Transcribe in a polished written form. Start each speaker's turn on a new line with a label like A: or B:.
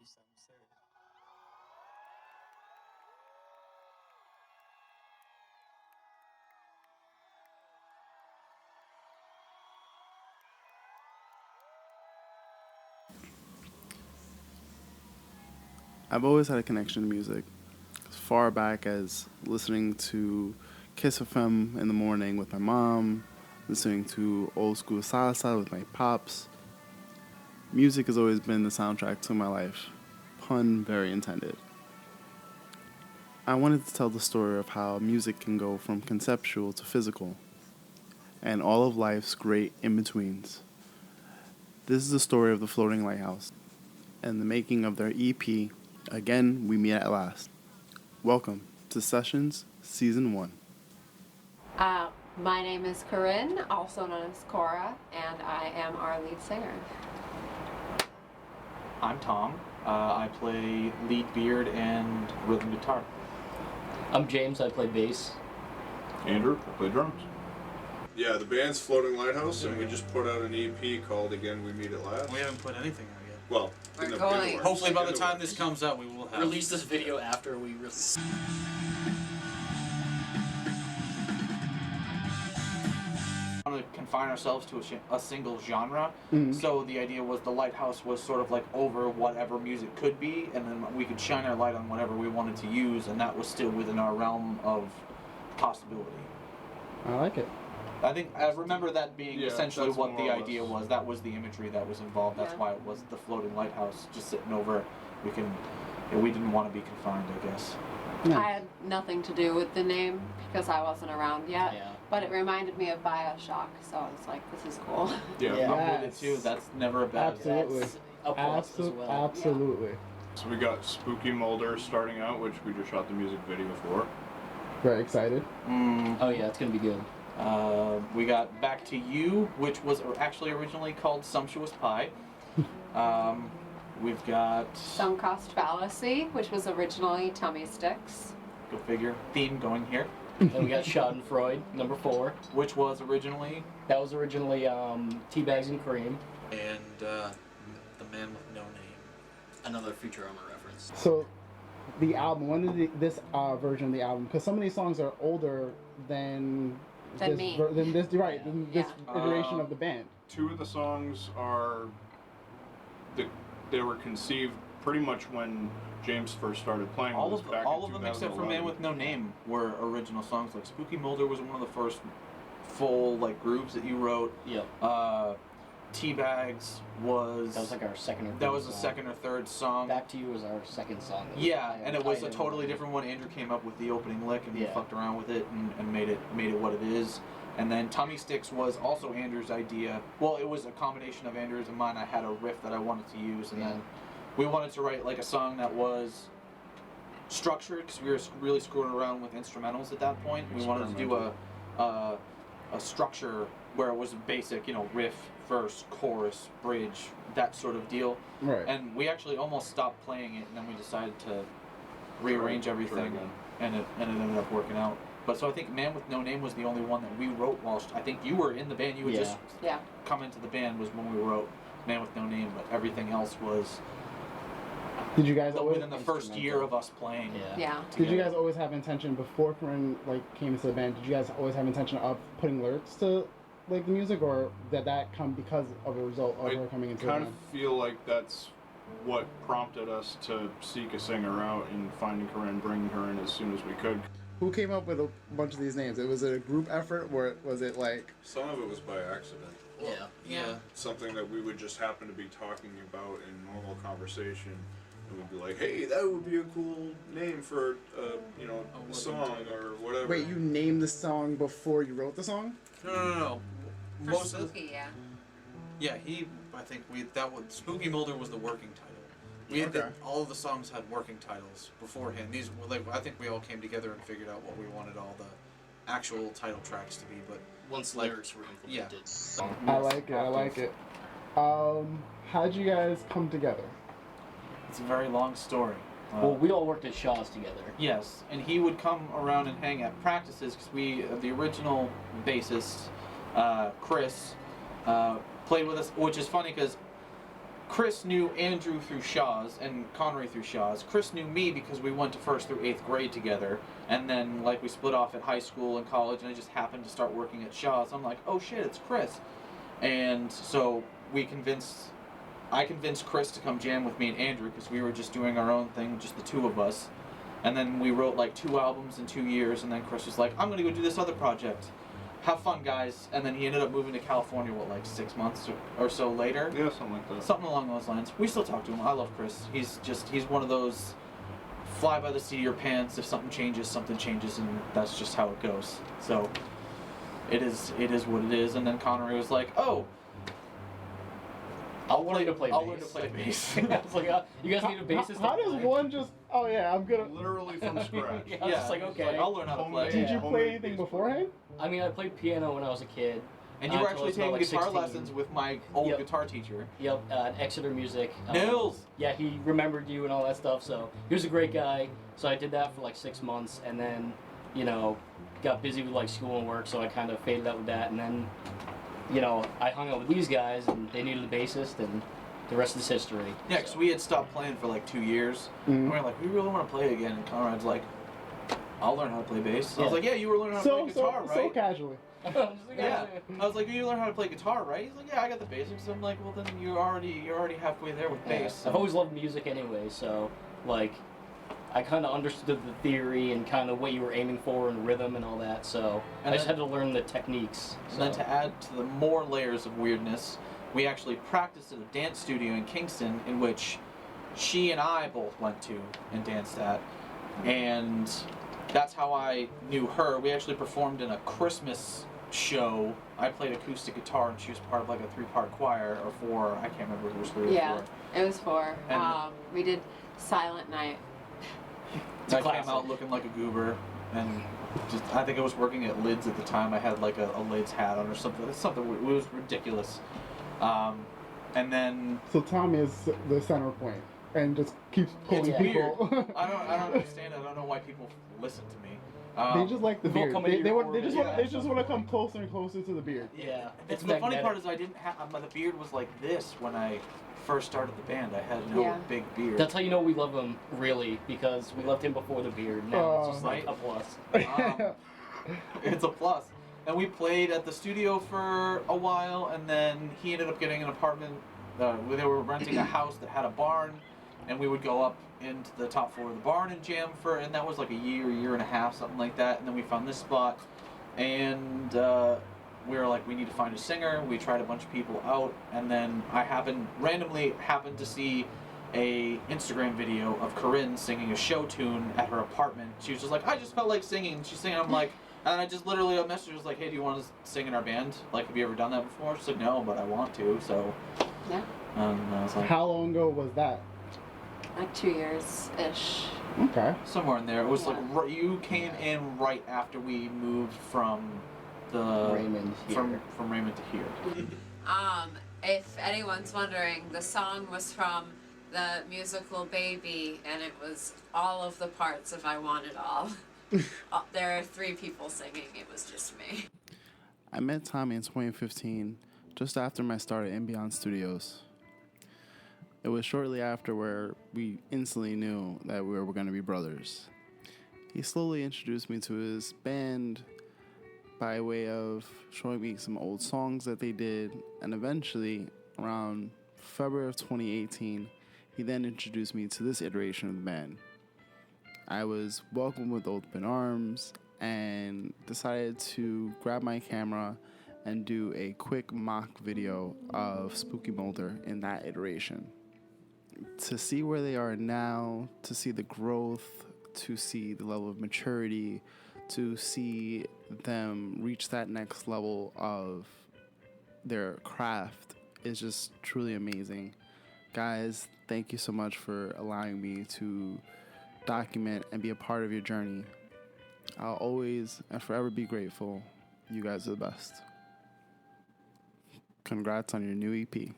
A: you some, sir.
B: I've always had a connection to music, as far back as listening to Kiss FM in the morning with my mom, listening to old school salsa with my pops. Music has always been the soundtrack to my life, pun very intended. I wanted to tell the story of how music can go from conceptual to physical, and all of life's great in-betweens. This is the story of the Floating Lighthouse, and the making of their EP, Again We Meet at Last. Welcome to Sessions Season 1.
C: My name is Corinne, also known as Cora, and I am our lead singer.
D: I'm Tom. I play lead beard and rhythm guitar.
A: I'm James, I play bass.
E: Andrew, I play drums.
F: Yeah, the band's Floating Lighthouse, and we just put out an EP called Again We Meet at Last.
D: We haven't put anything out yet.
F: Well,
C: We're
F: in the
C: going.
F: works.
D: Hopefully by
F: In
D: the time
F: works.
D: this comes out, we will have...
A: Release this video after we release.
D: We want to confine ourselves to a single genre. So the idea was the Lighthouse was sort of like over whatever music could be, and then we could shine our light on whatever we wanted to use, and that was still within our realm of possibility.
B: I like it.
D: I remember that being
F: Yeah,
D: essentially
F: that's
D: what
F: more
D: the
F: or less.
D: idea was. That was the imagery that was involved. That's
C: Yeah.
D: why it was the Floating Lighthouse, just sitting over. We didn't want to be confined, I guess.
C: I had nothing to do with the name because I wasn't around yet,
A: Yeah.
C: but it reminded me of Bioshock, so I was like, this is cool.
F: Yeah.
A: Yeah.
D: I'm with it too. That's never a bad
G: Absolutely.
A: That's a plus as well.
G: Absolutely.
F: So we got Spooky Mulder starting out, which we just shot the music video for.
G: Very excited.
A: Oh yeah, it's gonna be good.
D: We got Back to You, which was actually originally called Sumptuous Pie. We've got,
C: Sunk Cost Fallacy, which was originally Tummy Sticks.
D: go figure, theme going here,
A: Then we got Schadenfreude, number 4.
D: which was originally
A: That was originally Teabags and Cream.
H: And The Man with No Name. Another Futurama reference.
G: So, the album. When did this version of the album? Because some of these songs are older than
C: Than
G: this,
C: me.
G: than this, right? Than this
C: Yeah.
G: iteration of the band.
F: Two of the songs are... They were conceived pretty much when James first started playing
D: all
F: with us back
D: of
F: in
D: them except for
F: 2011.
D: Man with No Name were original songs. Like Spooky Mulder was one of the first full like grooves that you wrote.
A: Yep.
D: Teabags was
A: That was like our second or third
D: that was the
A: song.
D: second or third song.
A: Back to You was our second song. that we
D: Yeah,
A: had
D: and it was a
A: tied in.
D: totally different one. Andrew came up with the opening lick, and we
A: Yeah.
D: fucked around with it and made it what it is. And then Tummy Sticks was also Andrew's idea. Well, it was a combination of Andrew's and mine. I had a riff that I wanted to use, and
A: Yeah.
D: then we wanted to write like a song that was structured because we were really screwing around with instrumentals at that point. We wanted to do a structure where it was basic, riff, verse, chorus, bridge, that sort of deal.
G: Right.
D: And we actually almost stopped playing it, and then we decided to rearrange everything,
F: again.
D: and it ended up working out. But so I think Man with No Name was the only one that we wrote whilst I think you were in the band. You had just
C: Yeah.
D: come into the band was when we wrote Man with No Name, but everything else was
G: Did you guys always?
D: within the first year of us playing.
A: Yeah.
C: Yeah.
G: Did you guys always have intention before Corinne came into the band? Did you guys always have intention of putting lyrics to the music, or did that come because of a result of her coming into the
F: kind of
G: band?
F: feel like that's what prompted us to seek a singer out and finding her and bringing her in as soon as we could.
G: Who came up with a bunch of these names? Was it a group effort, or was it like?
F: Some of it was by accident.
H: Yeah.
F: Something that we would just happen to be talking about in normal conversation, and we'd be like, "Hey, that would be a cool name for a song or whatever."
G: Wait, you named the song before you wrote the song?
H: No.
C: For
H: Most of the,
C: Spooky, yeah.
H: yeah, Spooky Mulder was the working title. We had
G: Okay.
H: all of the songs had working titles beforehand. These were I think we all came together and figured out what we wanted all the actual title tracks to be. But
A: Once lyrics were implemented.
G: I like it. I like it. How'd you guys come together?
D: It's a very long story.
A: Well, we all worked at Shaw's together.
D: Yes, and he would come around and hang at practices because the original bassist, Chris, played with us, which is funny because Chris knew Andrew through Shaw's and Conary through Shaw's. Chris knew me because we went to 1st through 8th grade together, and then like we split off at high school and college, and I just happened to start working at Shaw's. I'm like, oh shit, it's Chris, and so I convinced Chris to come jam with me and Andrew because we were just doing our own thing, just the two of us, and then we wrote like 2 albums in 2 years, and then Chris was like, I'm gonna go do this other project. Have fun, guys. And then he ended up moving to California, like 6 months or so later?
E: Yeah, something like that.
D: Something along those lines. We still talk to him. I love Chris. He's one of those fly by the seat of your pants. If something changes, and that's just how it goes. So it is what it is. And then Conary was like, oh,
A: I'll learn to play
D: bass.
A: I was like, you guys need a bassist?
G: How does one just? Oh yeah, I'm gonna.
E: Literally from scratch.
A: I was just like, okay.
D: I'll learn how to play.
G: Did you
E: Homemade
G: play anything
E: bass
G: beforehand?
A: I mean, I played piano when I was a kid.
D: And you were
A: until I
D: actually
A: was about,
D: taking
A: like,
D: guitar
A: 16.
D: lessons with my old guitar teacher.
A: Yep, Exeter Music.
D: Nils!
A: Yeah, he remembered you and all that stuff, so he was a great guy. So I did that for like 6 months, and then, got busy with like school and work, so I kind of faded out with that. And then, I hung out with these guys, and they needed a bassist, and the rest is history.
D: Yeah, because we had stopped playing for like 2 years. And we were like, we really want to play again. And Conrad's like, I'll learn how to play bass. I was like, yeah, you were learning how to play guitar, right?
G: So casually.
D: Yeah. I was like, you learn how to play guitar, right? He's like, yeah, I got the basics. I'm like, well, then you're already halfway there with bass. So.
A: I've always loved music anyway, so like I kind of understood the theory and kind of what you were aiming for and rhythm and all that. So I just had to learn the techniques.
D: And then to add to the more layers of weirdness, we actually practiced at a dance studio in Kingston, in which she and I both went to and danced at, and that's how I knew her. We actually performed in a Christmas show. I played acoustic guitar, and she was part of like a 3-part choir, or 4. I can't remember if it was 3 or 4.
C: Yeah, it was 4.
D: And
C: we did Silent Night.
D: I came out looking like a goober, and I think I was working at Lids at the time. I had like a Lids hat on or something. It was ridiculous. And then
G: So Tommy is the center point and just keeps pulling people.
D: I don't understand. I don't know why people listen to me.
G: They just like the
A: We've all
G: beard.
A: come into your
G: They just
A: orbit.
G: want to come closer and closer to the beard.
A: Yeah,
D: It's the funny part is I didn't have the beard was like this when I first started the band. I had no big beard.
A: That's how you know we love him, really, because we loved him before the beard. Now it's just like a plus.
D: It's a plus. And we played at the studio for a while, and then he ended up getting an apartment. They were renting a house that had a barn, and we would go up into the top floor of the barn and jam and that was like a year and a half, something like that. And then we found this spot, and we were like, we need to find a singer. We tried a bunch of people out, and then I randomly happened to see a Instagram video of Corinne singing a show tune at her apartment. She was just like, I just felt like singing. She's singing. I'm like. And I just literally messaged her, was like, hey, do you want to sing in our band? Like, have you ever done that before? She said, no, but I want to, so.
C: Yeah.
D: And I was like,
G: How long ago was that?
C: Like 2 years-ish.
G: Okay.
D: somewhere in there. It was like, you came in right after we moved from the.
A: Raymond here.
D: From Raymond to here.
C: If anyone's wondering, the song was from the musical Baby, and it was all of the parts of I Want It All. There are 3 people singing. It was just me.
B: I met Tommy in 2015, just after my start at Beyond Studios. It was shortly after where we instantly knew that we were going to be brothers. He slowly introduced me to his band by way of showing me some old songs that they did, and eventually, around February of 2018, he then introduced me to this iteration of the band. I was welcomed with open arms and decided to grab my camera and do a quick mock video of Spooky Mulder in that iteration. To see where they are now, to see the growth, to see the level of maturity, to see them reach that next level of their craft is just truly amazing. Guys, thank you so much for allowing me to document and be a part of your journey. I'll always and forever be grateful. You guys are the best. Congrats on your new EP.